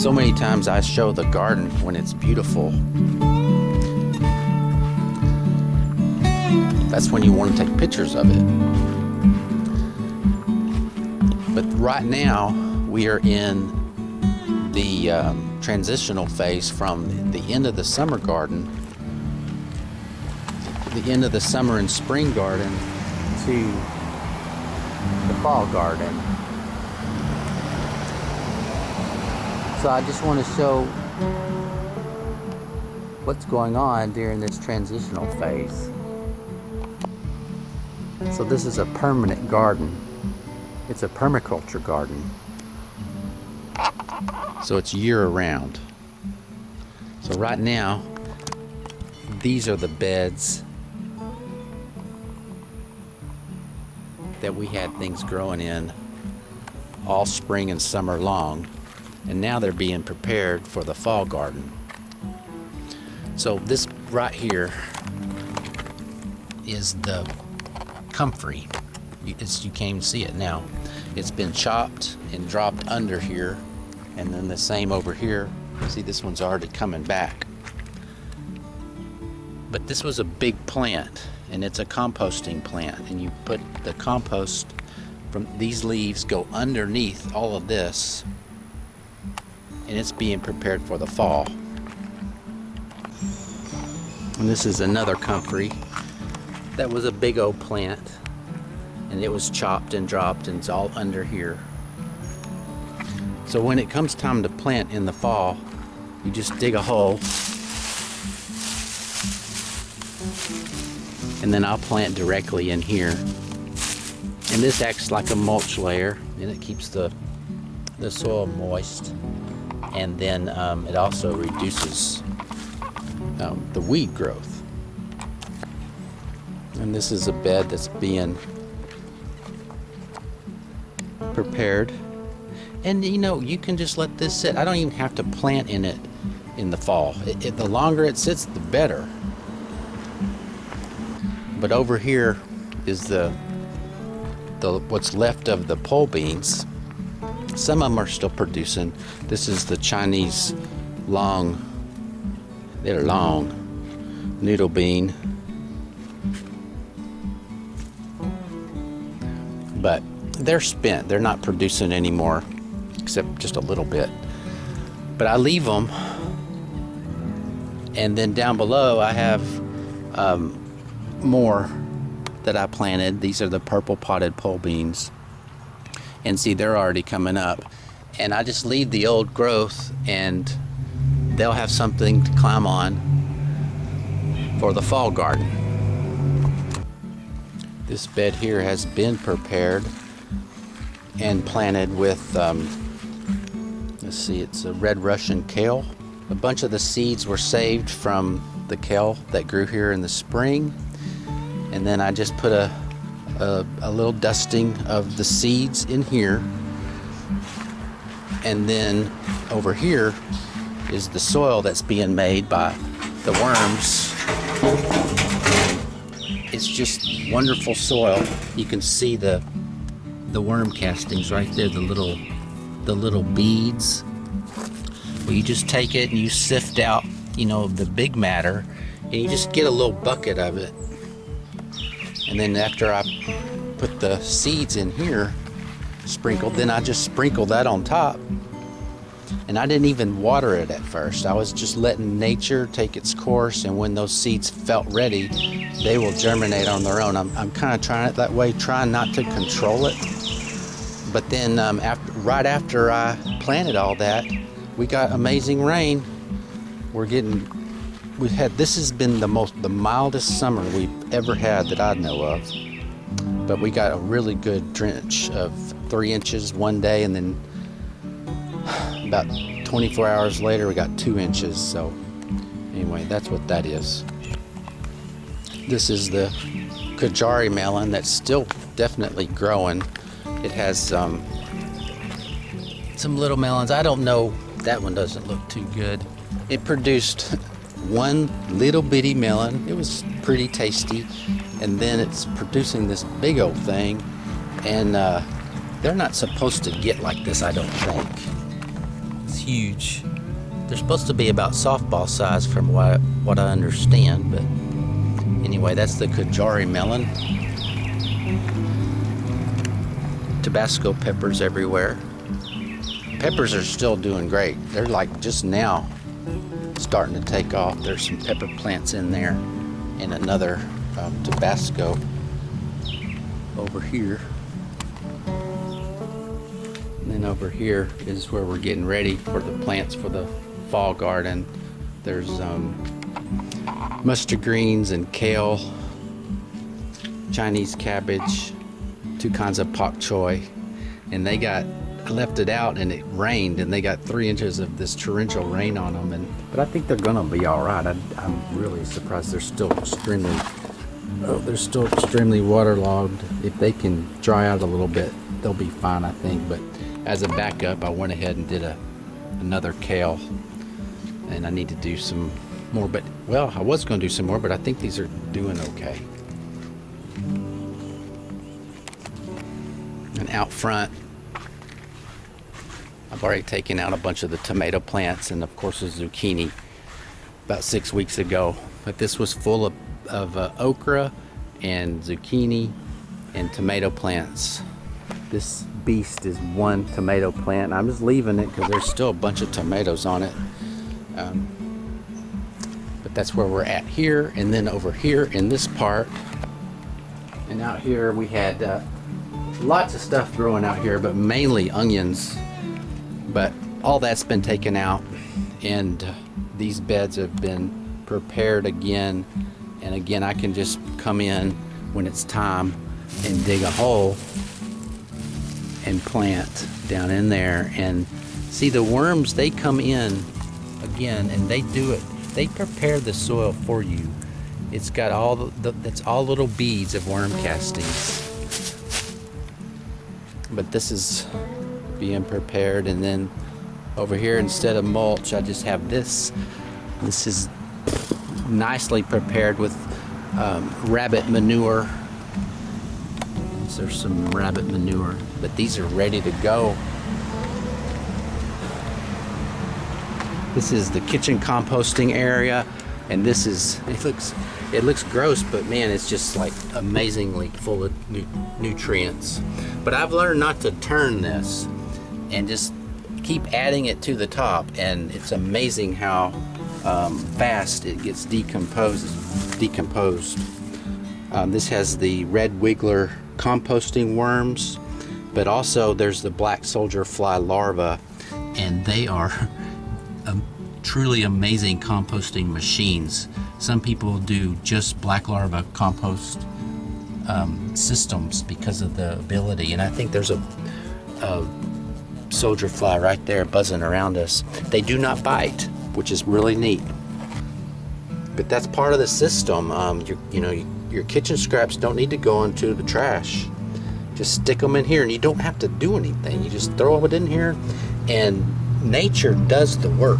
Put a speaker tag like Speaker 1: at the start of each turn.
Speaker 1: So many times I show the garden when it's beautiful. That's when you want to take pictures of it. But right now we are in the transitional phase from the end of the summer garden, the end of the summer and spring garden, to the fall garden. So I just want to show what's going on during this transitional phase. So this is a permanent garden. It's a permaculture garden. So it's year round. So right now, these are the beds that we had things growing in all spring and summer long. And now they're being prepared for the fall garden. So this right here is the comfrey. You can't even see it now. It's been chopped and dropped under here, and then the same over here. See, this one's already coming back. But this was a big plant, and it's a composting plant, and you put the compost from these leaves go underneath all of this, and it's being prepared for the fall. And this is another comfrey. That was a big old plant, and it was chopped and dropped, and it's all under here. So when it comes time to plant in the fall, you just dig a hole, and then I'll plant directly in here. And this acts like a mulch layer, and it keeps the soil moist, and then it also reduces the weed growth. And this is a bed that's being prepared. And you know, you can just let this sit. I don't even have to plant in it in the fall. The longer it sits, the better. But over here is the what's left of the pole beans. Some of them are still producing. This is the Chinese they're long noodle bean. But they're spent. They're not producing anymore, except just a little bit. But I leave them, and then down below I have more that I planted. These are the purple potted pole beans, and see, they're already coming up. And I just leave the old growth, and they'll have something to climb on for the fall garden. This bed here has been prepared and planted with, let's see, it's a red Russian kale. A bunch of the seeds were saved from the kale that grew here in the spring. And then I just put a little dusting of the seeds in here. And then over here is the soil that's being made by the worms. It's just wonderful soil. You can see the worm castings right there, the little beads. Well, you just take it and you sift out, you know, the big matter, and you just get a little bucket of it. And then after I put the seeds in here, sprinkled, then I just sprinkle that on top. And I didn't even water it at first. I was just letting nature take its course, and when those seeds felt ready, they will germinate on their own. I'm kind of trying it that way, trying not to control it. But then right after I planted all that, we got amazing rain. This has been the mildest summer we've ever had that I know of. But we got a really good drench of 3 inches one day, and then about 24 hours later we got 2 inches. So anyway, that's what that is. This is the Kajari melon that's still definitely growing. It has some little melons. I don't know, that one doesn't look too good. It produced one little bitty melon. It was pretty tasty, and then it's producing this big old thing, and they're not supposed to get like this, I don't think. It's huge. They're supposed to be about softball size from what I understand, but anyway, that's the Kajari melon. Tabasco peppers everywhere. Peppers are still doing great. They're like just now starting to take off. There's some pepper plants in there and another Tabasco over here. And then over here is where we're getting ready for the plants for the fall garden. There's mustard greens and kale, Chinese cabbage, 2 kinds of pak choy, and I left it out and it rained, and they got 3 inches of this torrential rain on them. But I think they're gonna be all right. I'm really surprised they're still extremely waterlogged. If they can dry out a little bit, they'll be fine, I think. But as a backup, I went ahead and did another kale, and I need to do some more. But well, I was going to do some more, but I think these are doing okay. And out front, I've already taken out a bunch of the tomato plants and of course the zucchini about 6 weeks ago. But this was full of okra and zucchini and tomato plants. This beast is 1 tomato plant. I'm just leaving it because there's still a bunch of tomatoes on it. But that's where we're at here, and then over here in this part, and out here we had lots of stuff growing out here, but mainly onions. But all that's been taken out, and these beds have been prepared again. And again, I can just come in when it's time and dig a hole and plant down in there. And see, the worms, they come in again and they do it. They prepare the soil for you. It's got all that's all little beads of worm castings. But this is being prepared, and then over here, instead of mulch, I just have this. This is nicely prepared with rabbit manure. So there's some rabbit manure, but these are ready to go. This is the kitchen composting area, and this is, it looks gross, but man, it's just like amazingly full of nutrients. But I've learned not to turn this and just keep adding it to the top, and it's amazing how fast it gets decomposed. This has the red wiggler composting worms, but also there's the black soldier fly larvae, and they are truly amazing composting machines. Some people do just black larva compost systems because of the ability, and I think there's a soldier fly right there buzzing around us. They do not bite, which is really neat. But that's part of the system. Your kitchen scraps don't need to go into the trash. Just stick them in here, and you don't have to do anything. You just throw it in here, and nature does the work.